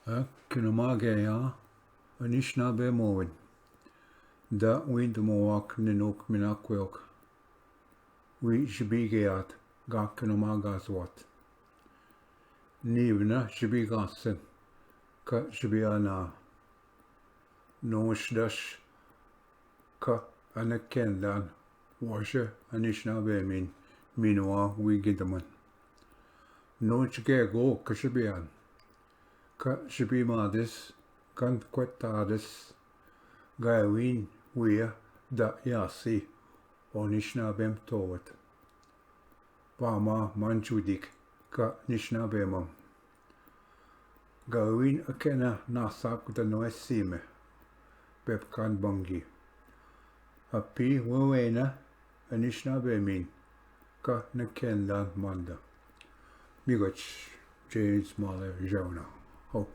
Kinumagaya Anishinaabe Mowin Da Wind Mowak Ninuk Minakwilk We Shibigeat Ga Kinumagazwat Nivna Shibigasen Ka Shibiana Noshdash Ka Anakendan Washa Anishinaabe Min Minua Wigidaman Nochgego Kashibian Ka Shibimadis Kan Quetadis Gaiwin Wea Da Yasi Onishnabem Towet Bama Manchudik Ka Nishnabemam Gawin Akena Nasak da Noesime Bepkan Bungi Api Wawena Anishnabemin Ka Nakendan Manda Migoch James Male Jona Ho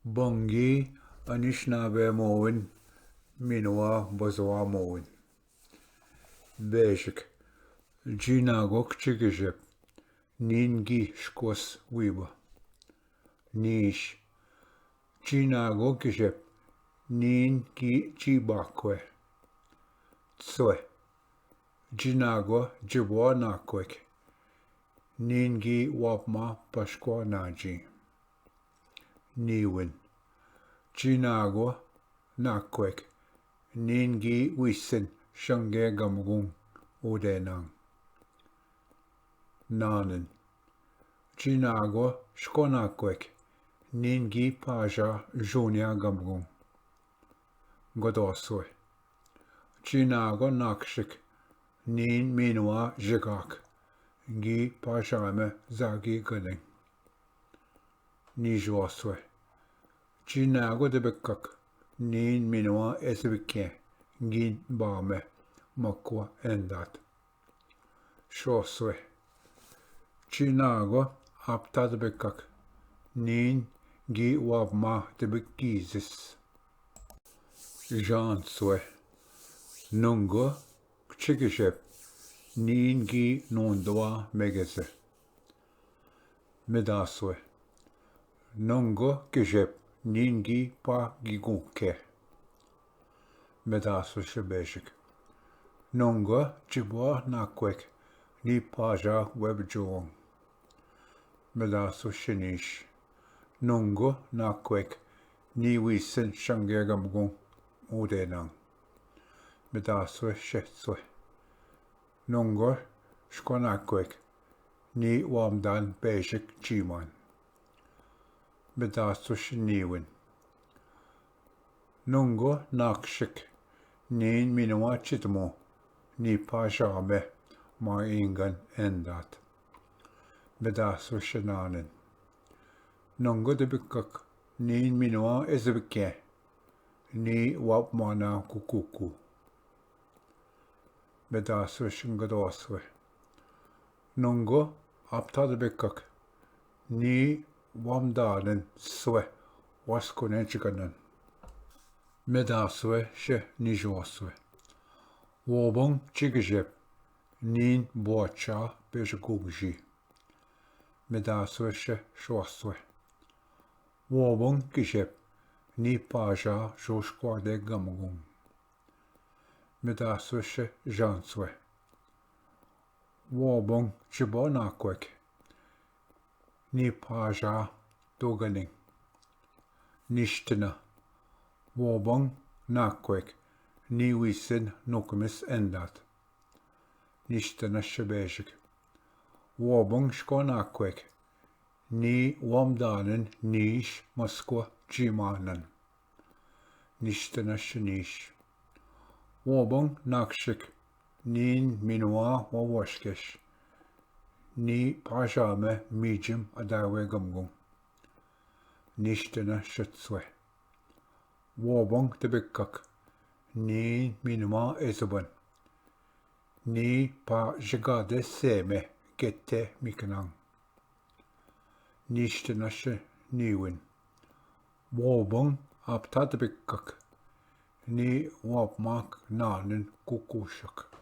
Bungi Anishnabe Mowin Minua Bazawa Mowin Beshik Jinagok Chigijep Ningi Shkos Wiba Nish Jinagok Gijep Ningi Jibakwe Tswe Jinagwa Jibwa Nakwek Ningi Wapma Pashkwa Naji Niwin Jinagwa Nakwek Ningi Wisin Shange Gamgung Udenang Nanen Jinagwa Shkonakwek Ningi Paja Junia Gamgung Godoswe Jinagwa Nakshik Nin Minwa Jigak Gi Pajame Zagi Gunning Nijwaswe Jinagwa de Bekak Nin Minwa Esbike Gin Bame Makwa Endat Shoswe Jinagwa Apta de Bekak Nin Gi Wabma de Bekizis Janswe Nungo Chigishep Nin Gi Nondwa Megese Medaswe Nungo Gijep Ningi Pa Gigunke Medaswe Shebeshik Nungo Jibwa Nakwek Ni Paja Webjong Medaswe Shinish Nungo Nakwek Ni Wisin Shangegamgung Udenang Medaswe Shetswe Nungo Shkonakwek Ni Wamdan Beshik Jiman Medaswe Shiniwin Nungo Nakshik Nin Minwa Chitmo Ni Pajame Ma Ingan Endat Medaswe Shananen Nungo de Bikak Nin Minwa Ezebike Ni Wapmana Kukuku Medaswe Shingadoswe Nungo Apta de Bikak Ni Wamdanen Swe Waskunenchikanen Medaswe She Nijoswe Wobong Chigijep Nin Bocha Bejgugji Medaswe She Shoswe Wobong Gijep Ni Paja Joshkwa de Gamgung Medaswe She Janswe Wobong Chibonakwek Ni Paja Doganing Nishtena Wobong Nakwek Ni Wisin Nukumis Endat Nishtena Shebeshik Wobong Shkonakwek Ni Wamdanen Nish Moskwa Jimanan Nishtena Shanish Wobong Nakshik Nin Minwa Wawashkesh Ni Pajame Mijim Adawe Gumgung Nishtena Shutswe Wobong Tebikak Ni Minwa Ezuban Ni Pa Jigade Seme Gette Mikanang Nishtena Niwin Wobong Apta Tebikak Ni Wapmak Nanen Kukushak